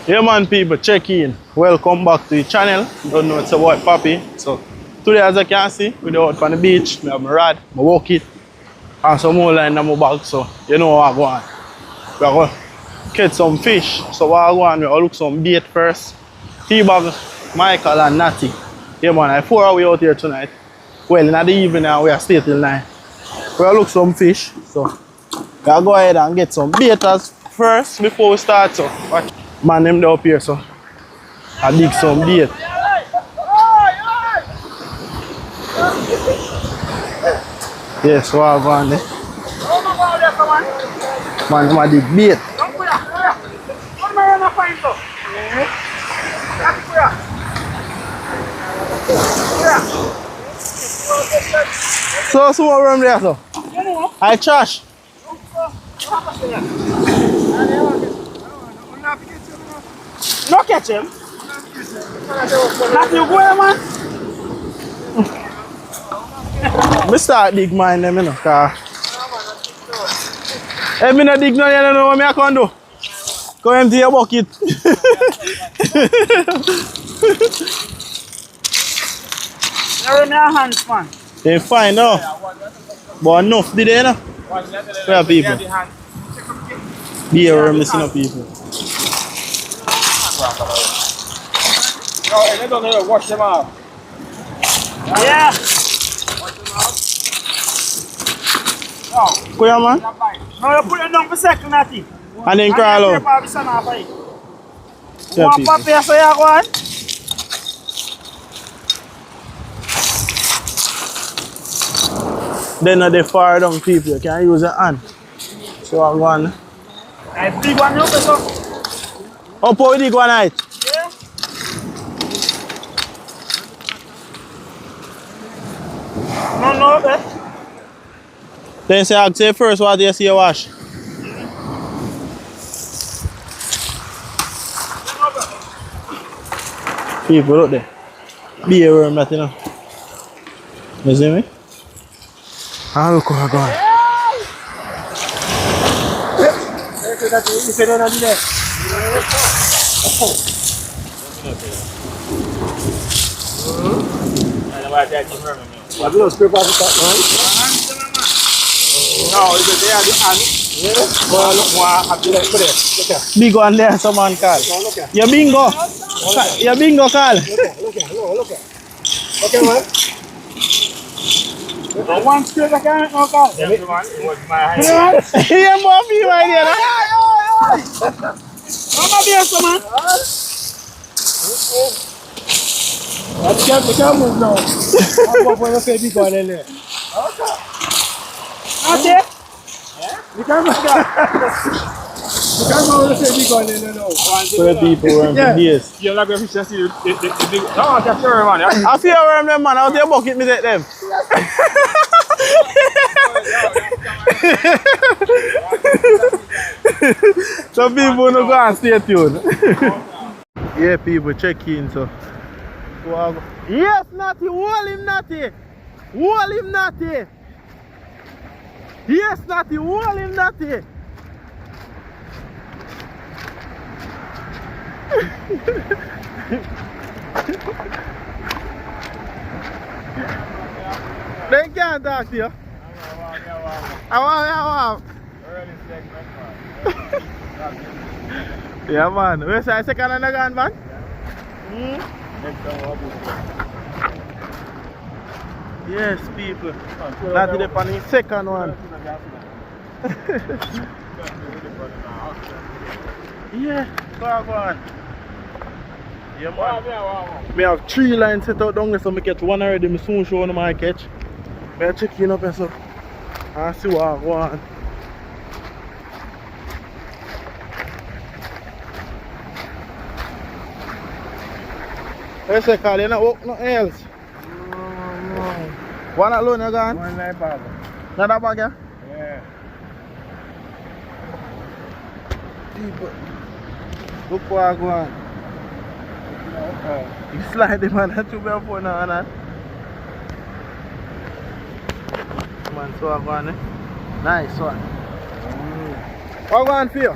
Yeah man people, check in. Welcome back to the channel. Don't know it's a boy Papi. So today as I can see, we're out on the beach. I have my rod, my walk it, and some more line in my bag. So you know what I go on. We're going to catch some fish. So what I go on, we'll look some bait first. T-Bag, Michael and Natty. Yeah man, I 4 hours out here tonight. Well in the evening now we are stay till 9. We'll look some fish. So we'll go ahead and get some baiters first before we start. So watch. Man them up here, so I dig some bait. Yes, so I go on there. Man, I dig bait. So what room there, so? I trash. No catch him. Not you go, man. I start dig mine them, you know, car. If I don't dig no, you don't know what I can do. Come empty your bucket. You're in your hands, man. They fine now. But enough did they, you know? Where are people? Be where I'm missing up people. No, they don't know, wash them out. Yeah. Go here, man. No, you put it down for a second, Natty. And then crawl out. One paper, so you go on. Then they far down people, you can use your hand. So I go on. I big one, you so. Up how we dig one night? Yeah. No, bet. Then say I say first what you see you wash. People out there. Be a worm that you know. You see me? Ah, look how I go on. Big one there, someone call. Yeah, bingo. Yeah, bingo call. Okay, man. One straight again, no call. Yeah, more people right there. Mama be also, man. You can't move now. I'm going to say big one in there. Okay. You can't move that. You can't go to say big one in there now. For the people who are yes. You're not going to see the big. No, that's your man. I feel where them man, out there bucket me take them. Some people no go and stay tuned. Yeah, people check in so. Yes, Natty, hold him, Natty. Hold him, Natty. Yes, Natty, hold him, Natty. They can't talk to you. I want. Yeah, man. Where's the second and again, man? Yes, people. That's the funny second one. Yeah, go on. Yeah, man. We have 3 lines set out down there, so I catch one already. I soon show them I catch. I'm checking up and so I see what I want. Where's the car? You're not walk nothing else? No. One alone you gone? One life bag. Another bag, yeah? Yeah. People. Look what I go on. You slide the man that you be up on now. Man, so I go on, Nice one. What go on for you?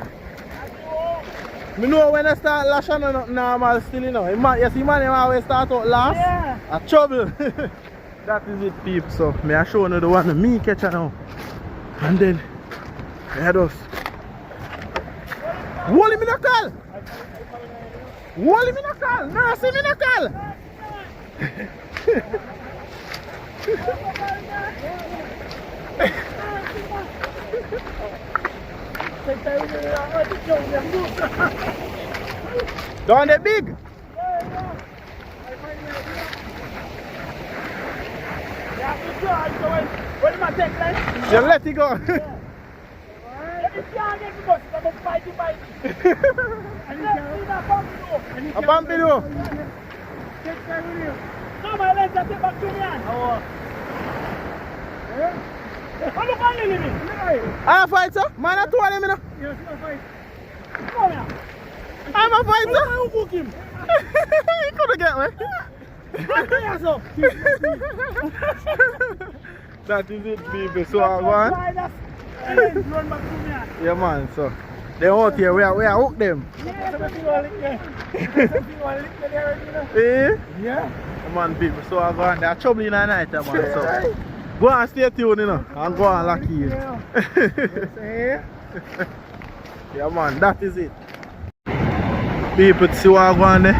Me know when I start lashing not normal still, you know. You see man, you always start out last. Yeah. A trouble. That is it, peep. So, me I show you the one me catch now. And then, head us. Hold him in a call. Hold him in a call. Nurse him in a call. Don't they big? When am I take like? You let it go. Let me see how I get the bus. I'm going to fight you. And you can see that Bambido. A Bambido. Take time with you. No, my legs are take back to me. How look on me? I fight, sir. Man, I told him, you know. Yes, no fight. Come here. I'm a fighter. I will book him. He couldn't get me. That is it, people. So I want. Yeah, man. So they out here. We are hook them. Eh? Yeah. Man, people. So I go on. They are trouble in the night, man. So go and stay tuned, you know, and go and lock in. Yeah, man. That is it. People, see what I go on there.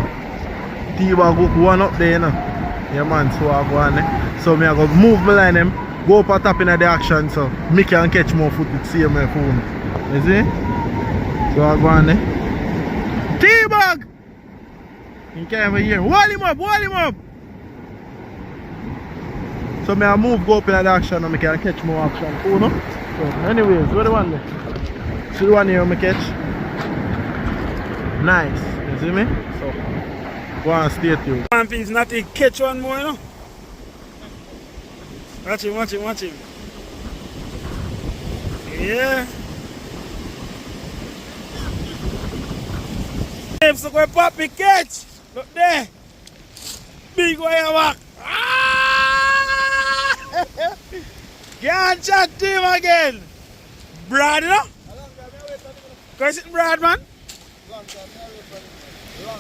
T-Bag hook one up there, you know. Yeah, man, so I go on there. So me I go move my line them, go up and tap in the action so me can catch more footage, see my phone. You see? So I go on there. T-Bag! You can't even hear. Hold him up, hold him up! So me I move, go up in the action and me can catch more action. Oh, no? So anyways, where the one there? See the one here me catch? Nice. You see me? So go and stay tuned. One thing is not to catch one more, you know. Watch him. Yeah. So go Papi catch. Look there. Big way back. Ah! Can't chat to him again. Brad, you know? Cause it's Brad, man.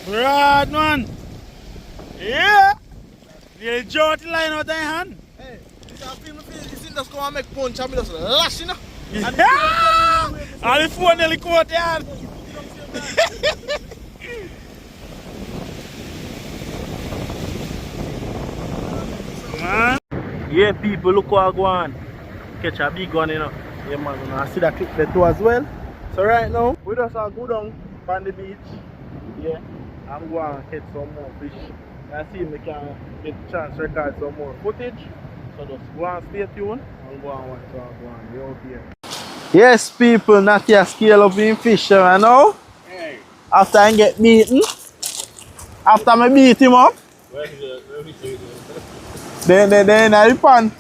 Brad, man. Yeah. You draw the line out of your hand. Hey, you see just go and make punch and me just lash, you know? And the phone nearly caught your hand. Man. Yeah, people, look what I go on. Catch a big one, you know. Yeah, man, and I see that clip there too as well. So right now, we just go down on the beach. Yeah, I'm going to catch some more fish. I see if we can get a chance to record some more footage. So just go and stay tuned and go and watch what I go on. We're out here. Yes, people, not here scale up in fish right now. Hey. After I get beaten. After I beat him up. Then I repent.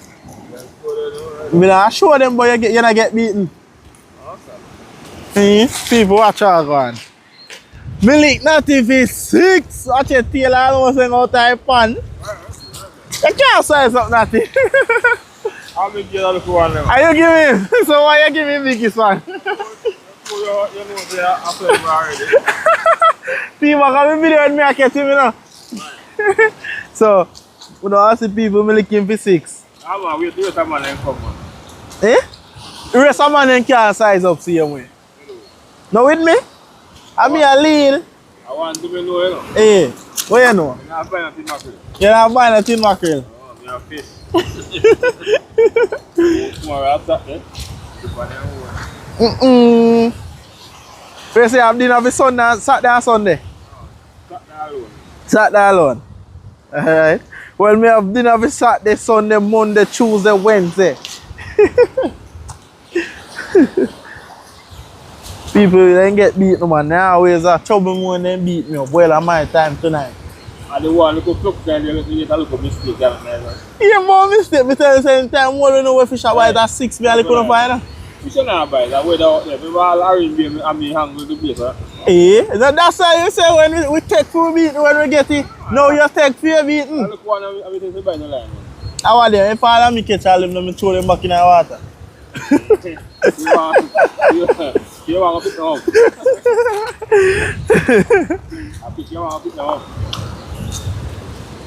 I'm not show them, but you're not get beaten. Awesome. People, watch how go on. Me lick Natty for 6. Watch your tail almost out of pan. You can't size up Natty. I'll make you another one now. Are you giving? So why you giving biggest one? You know they are after him already. People come in video with me, I catch him, you know. So, we don't ask the people me licking for 6. I'm going to wait a man and come on. Eh? The rest of man then can't size up same way. No with me? I'm here a lead. I want to be know, you know. Eh, what you know? I'm not buying a tin mackerel. You're not buying a tin mackerel? Oh, I'm a fish. Tomorrow I'll stop there. You say I'm dinner for Sunday, Saturday and Sunday? Saturday alone. Saturday alone. Alright. Well, me have dinner for Saturday, Sunday, Monday, Tuesday, Wednesday. People then get beat no man. Now always a trouble more than them beat me up. Well, I'm my time tonight. And the one look up there, you get a little mistake. Yeah, more mistake. Me tell you same time, more than know where fish are white at 6 me I couldn't find. Fish are not buy that way out there. People all arrange me and me hang with the place. Eh? That's why you say when we take for beating when we get it. No, you take for your beating. I look one and we take the buy no line. I want them. If all of me catch all of them, I throw them back in the water. You you want to pick them up. I pick you want to pick them up.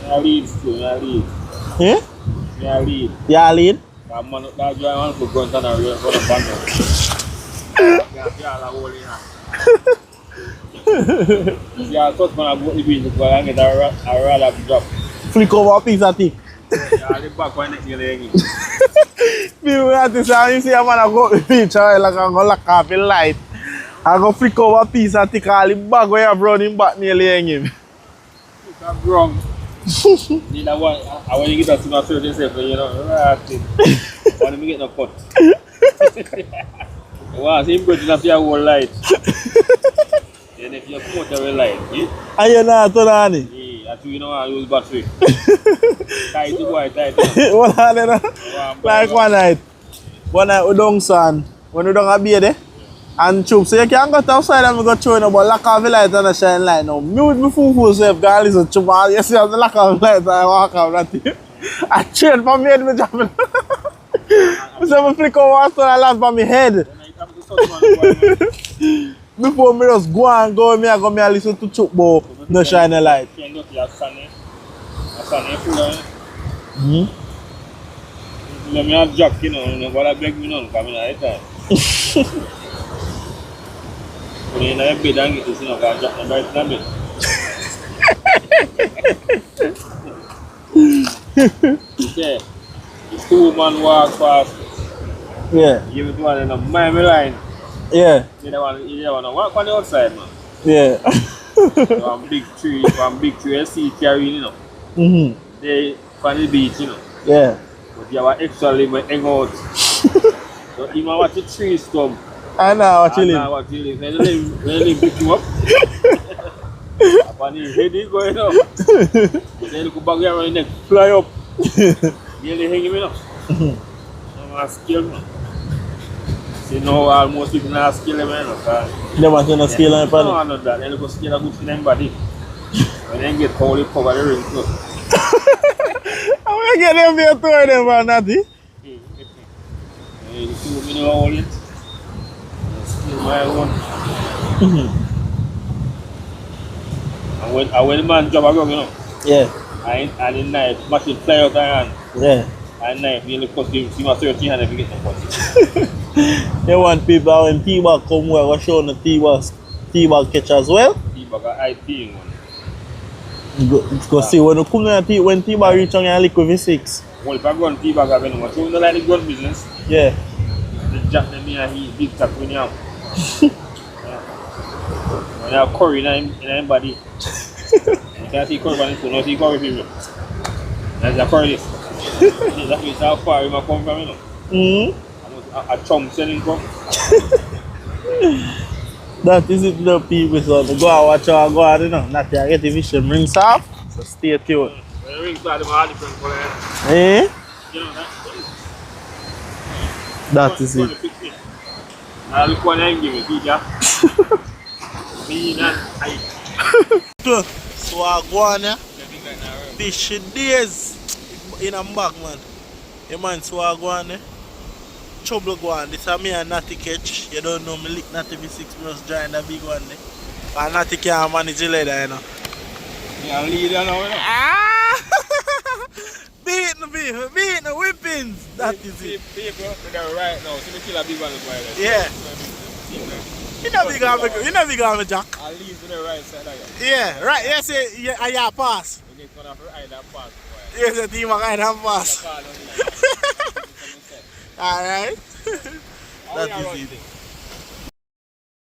I lead still, I lead. Eh? I lead. Yeah, lead. I'm going to drive on for going down and real for the band. Yeah, I'm holding on. Yeah, I thought when I go to the beach, but I get a rather drop. Flick over a piece of thick. Yeah, I live back when next year again. People have to say, you see a man go to the beach, like I'm going to lock off the light. I go flick over a piece of thick, all the bag where you have running back nearly hang him. I'm wrong. You know what? I want to get that to my shirt yourself, you know. I want to get no cut. Wow, see him going to your whole light. And if you put away light, yeah? And you're not turn on it? Yeah, I think you know I use battery. Tight to boy, tight. What are they? Like one night we down sun, when we down a beer there, and choop, so you can't go outside and we go through, but lock off the light and the shine light now. Mute me full self, go and listen to choop, you see how the lock off the light and I walk out that thing. I train for me head, me jumping. I say me flick over and turn a lamp on my head. Before me just go and go, me I go me and listen to choop, but no shine a light. Let me have Jack, you know, but I beg me none, because I'm not time. When you're in a bed and get this, you know, because Jack never is in a bed. Okay, the 2 man walk fast. Yeah. You would want to mind me line. Yeah. You don't want to walk on the outside, man. Yeah. One big tree, I see carrying, you know. They on the beach, you know. Yeah. But you have an extra limit hang out. So even watch the tree stump. I know what you I live. know what you live. When they pick you up, upon his head he going up. Then look back here and the neck fly up. Nearly hang him, you know. I'm a skill, man. See now almost people not skill him, you know. They want to scale on the No, not that. They look skill a good for them body. When they get cold, they cover the ring too. I'm going to get them here to them, man, Natty. You see me know all it. Still my own. And when the man job around, you know, Yeah. and the knife, machine fly out of hand. Yeah. And knife nearly cost him 30 hand if you get the cut. They want people when T-Bag come where we show the T-Bag catch as well. T-bag a high thing, man. Go see when you come to when T-Bag reach on your liquid V6. Well, if I go on T-bag, I don't know. So, you don't like the gun business. Yeah. The jack them here, he big tap when you have. When you have curry in your body. You can't see curry, but you don't see curry people. That's a curry. That means how far you come from, you know. A chum selling from. That is it, the people. So go and watch how I go out, you know. Not to get the vision rings off. So stay tuned. When the rings are different color. Eh? You know that? That is it. I look what I'm giving you, yeah. Me and I. So I go on here. Fishing days in a bag, man. Yeah, man, so I go on there. Trouble go on. This is me and Natty catch. You don't know me lick Natty V6 plus join the big one there. And Natty can't manage the leather, you know. Yeah, lead you now, you know. Ah! Beat the whippings. That is it. People are right now. So they kill a big one as well. Yeah. You know big on me, Jack. I'll lead to the right side of you. Yeah, right. Yes, yeah, pass. You get one of the right and pass. Yes, the team I can pass. Alright. That is it.